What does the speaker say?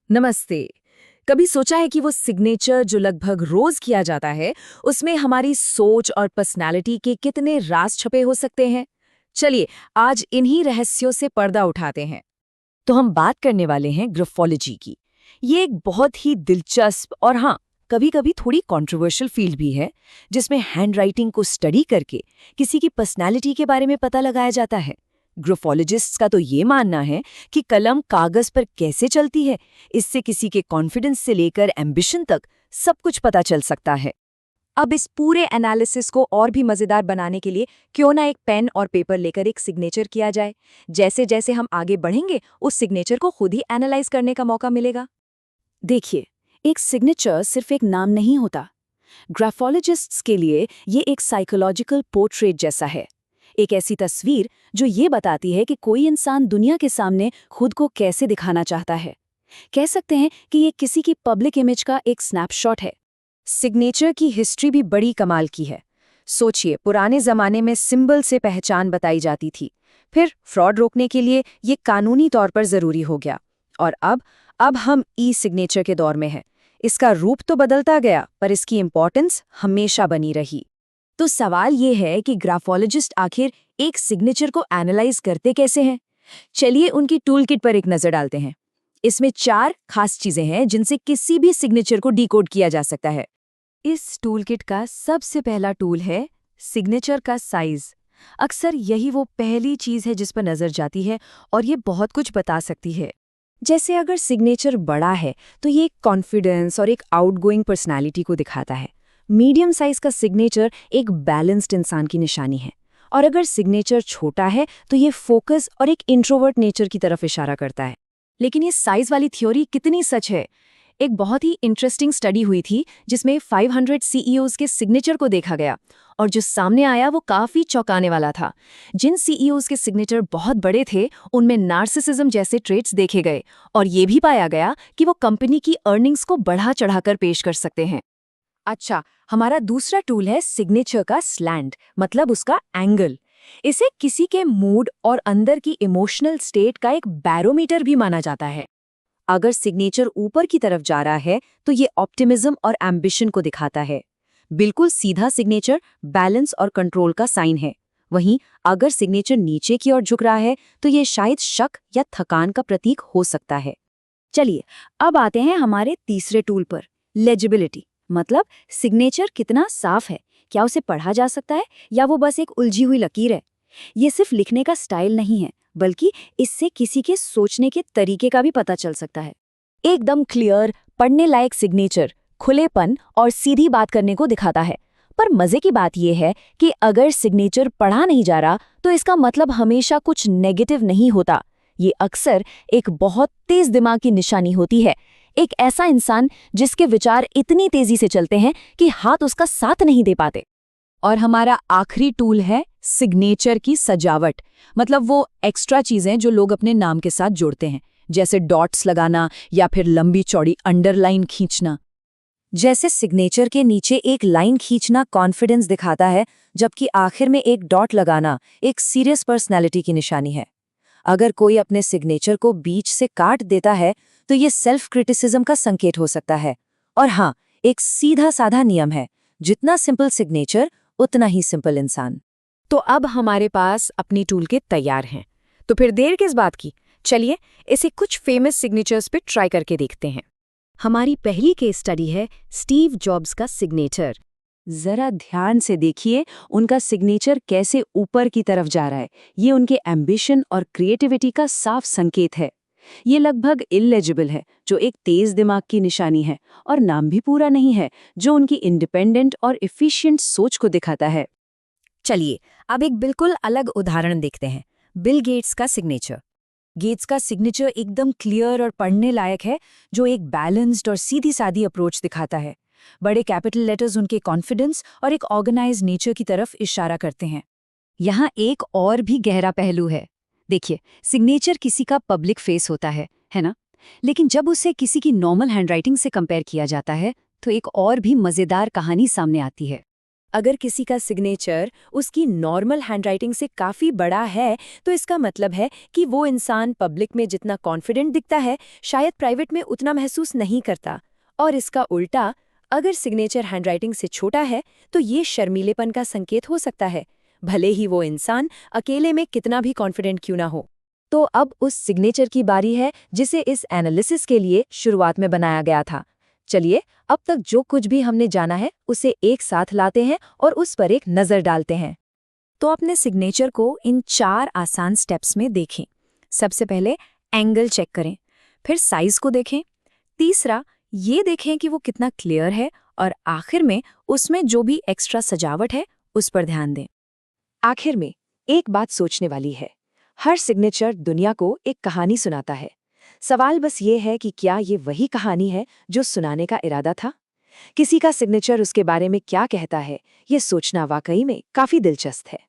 नमस्ते। कभी सोचा है कि वो सिग्नेचर जो लगभग रोज किया जाता है, उसमें हमारी सोच और पर्सनालिटी के कितने राज छुपे हो सकते हैं? चलिए, आज इन्हीं रहस्यों से पर्दा उठाते हैं। तो हम बात करने वाले हैं ग्राफोलॉजी की। ये एक बहुत ही दिलचस्प और हाँ, कभी-कभी थोड़ी कंट्रोवर्शियल फील्ड भी है, जिसमें हैंडराइटिंग को स्टडी करके किसी की पर्सनालिटी के बारे में पता लगाया जाता है। ग्राफोलॉजिस्ट्स का तो ये मानना है कि कलम कागज पर कैसे चलती है, इससे किसी के कॉन्फिडेंस से लेकर एम्बिशन तक सब कुछ पता चल सकता है। अब इस पूरे एनालिसिस को और भी मजेदार बनाने के लिए क्यों ना एक पेन और पेपर लेकर एक सिग्नेचर किया जाए। जैसे जैसे हम आगे बढ़ेंगे, उस सिग्नेचर को खुद ही एनालाइज करने का मौका मिलेगा। देखिए, एक सिग्नेचर सिर्फ एक नाम नहीं होता। ग्राफोलॉजिस्ट्स के लिए ये एक साइकोलॉजिकल पोर्ट्रेट जैसा है, एक ऐसी तस्वीर जो ये बताती है कि कोई इंसान दुनिया के सामने खुद को कैसे दिखाना चाहता है। कह सकते हैं कि ये किसी की पब्लिक इमेज का एक स्नैपशॉट है। सिग्नेचर की हिस्ट्री भी बड़ी कमाल की है। सोचिए, पुराने जमाने में सिंबल से पहचान बताई जाती थी, फिर फ्रॉड रोकने के लिए ये कानूनी तौर पर जरूरी हो गया, और अब हम ई सिग्नेचर के दौर में हैं। इसका रूप तो बदलता गया, पर इसकी इंपॉर्टेंस हमेशा बनी रही। तो सवाल ये है कि ग्राफोलॉजिस्ट आखिर एक सिग्नेचर को एनालाइज करते कैसे हैं? चलिए उनकी टूलकिट पर एक नजर डालते हैं। इसमें 4 खास चीजें हैं जिनसे किसी भी सिग्नेचर को डिकोड किया जा सकता है। इस टूलकिट का सबसे पहला टूल है सिग्नेचर का साइज। अक्सर यही वो पहली चीज है जिस पर नजर जाती है और ये बहुत कुछ बता सकती है। जैसे अगर सिग्नेचर बड़ा है तो ये एक कॉन्फिडेंस और एक आउटगोइंग पर्सनालिटी को दिखाता है। मीडियम साइज का सिग्नेचर एक बैलेंस्ड इंसान की निशानी है, और अगर सिग्नेचर छोटा है तो ये फोकस और एक इंट्रोवर्ट नेचर की तरफ इशारा करता है। लेकिन ये साइज वाली थ्योरी कितनी सच है? एक बहुत ही इंटरेस्टिंग स्टडी हुई थी जिसमें 500 सीईओज के सिग्नेचर को देखा गया, और जो सामने आया वो काफी चौंकाने वाला था। जिन सीईओज के सिग्नेचर बहुत बड़े थे, उनमें नार्सिसिज्म जैसे ट्रेट्स देखे गए, और ये भी पाया गया कि वो कंपनी की अर्निंग्स को बढ़ा चढ़ाकर पेश कर सकते हैं। अच्छा, हमारा दूसरा टूल है सिग्नेचर का स्लैंट, मतलब उसका एंगल। इसे किसी के मूड और अंदर की इमोशनल स्टेट का एक बैरोमीटर भी माना जाता है। अगर सिग्नेचर ऊपर की तरफ जा रहा है तो ये ऑप्टिमिज्म और एम्बिशन को दिखाता है। बिल्कुल सीधा सिग्नेचर बैलेंस और कंट्रोल का साइन है। वहीं अगर सिग्नेचर नीचे की ओर झुक रहा है तो ये शायद शक या थकान का प्रतीक हो सकता है। चलिए, अब आते हैं हमारे तीसरे टूल पर, लेजिबिलिटी, मतलब सिग्नेचर कितना साफ है, क्या उसे पढ़ा जा सकता है या वो बस एक उलझी हुई लकीर है। ये सिर्फ लिखने का स्टाइल नहीं है, बल्कि इससे किसी के सोचने के तरीके का भी पता चल सकता है। एकदम क्लियर, पढ़ने लायक सिग्नेचर खुलेपन और सीधी बात करने को दिखाता है। पर मजे की बात यह है कि अगर सिग्नेचर पढ़ा नहीं जा रहा तो इसका मतलब हमेशा कुछ नेगेटिव नहीं होता। ये अक्सर एक बहुत तेज दिमाग की निशानी होती है, एक ऐसा इंसान जिसके विचार इतनी तेजी से चलते हैं कि हाथ उसका साथ नहीं दे पाते। और हमारा आखिरी टूल है सिग्नेचर की सजावट, मतलब वो एक्स्ट्रा चीजें जो लोग अपने नाम के साथ जोड़ते हैं, जैसे डॉट्स लगाना या फिर लंबी चौड़ी अंडरलाइन खींचना। जैसे सिग्नेचर के नीचे एक लाइन खींचना कॉन्फिडेंस दिखाता है, जबकि आखिर में एक डॉट लगाना एक सीरियस पर्सनैलिटी की निशानी है। अगर कोई अपने सिग्नेचर को बीच से काट देता है तो ये सेल्फ क्रिटिसिज्म का संकेत हो सकता है। और हाँ, एक सीधा साधा नियम है, जितना सिंपल सिग्नेचर उतना ही सिंपल इंसान। तो अब हमारे पास अपनी टूल किट तैयार हैं, तो फिर देर किस बात की, चलिए इसे कुछ फेमस सिग्नेचर्स पे ट्राई करके देखते हैं। हमारी पहली केस स्टडी है स्टीव जॉब्स का सिग्नेचर। जरा ध्यान से देखिए उनका सिग्नेचर कैसे ऊपर की तरफ जा रहा है। ये उनके एम्बिशन और क्रिएटिविटी का साफ संकेत है। ये लगभग इलेजिबल है, जो एक तेज दिमाग की निशानी है, और नाम भी पूरा नहीं है, जो उनकी इंडिपेंडेंट और एफिशिएंट सोच को दिखाता है। चलिए अब एक बिल्कुल अलग उदाहरण देखते हैं, बिल गेट्स का सिग्नेचर। गेट्स का सिग्नेचर एकदम क्लियर और पढ़ने लायक है, जो एक बैलेंस्ड और सीधी सादी अप्रोच दिखाता है। बड़े कैपिटल लेटर्स उनके कॉन्फिडेंस और एक ऑर्गेनाइज नेचर की तरफ इशारा करते हैं। यहाँ एक और भी गहरा पहलू है। देखिए, सिग्नेचर किसी का पब्लिक फेस होता है ना? लेकिन जब उसे किसी की नॉर्मल हैंडराइटिंग से कंपेयर किया जाता है तो एक और भी मजेदार कहानी सामने आती है। अगर किसी का सिग्नेचर उसकी नॉर्मल हैंडराइटिंग से काफ़ी बड़ा है, तो इसका मतलब है कि वो इंसान पब्लिक में जितना कॉन्फिडेंट दिखता है, शायद प्राइवेट में उतना महसूस नहीं करता। और इसका उल्टा, अगर सिग्नेचर हैंडराइटिंग से छोटा है, तो ये शर्मीलेपन का संकेत हो सकता है, भले ही वो इंसान अकेले में कितना भी कॉन्फिडेंट क्यों ना हो। तो अब उस सिग्नेचर की बारी है जिसे इस एनालिसिस के लिए शुरुआत में बनाया गया था। चलिए, अब तक जो कुछ भी हमने जाना है उसे एक साथ लाते हैं और उस पर एक नज़र डालते हैं। तो अपने सिग्नेचर को इन 4 आसान स्टेप्स में देखें। सबसे पहले एंगल चेक करें, फिर साइज को देखें, तीसरा ये देखें कि वो कितना क्लियर है, और आखिर में उसमें जो भी एक्स्ट्रा सजावट है उस पर ध्यान दें। आखिर में एक बात सोचने वाली है, हर सिग्नेचर दुनिया को एक कहानी सुनाता है। सवाल बस ये है कि क्या ये वही कहानी है जो सुनाने का इरादा था? किसी का सिग्नेचर उसके बारे में क्या कहता है, ये सोचना वाकई में काफी दिलचस्प है।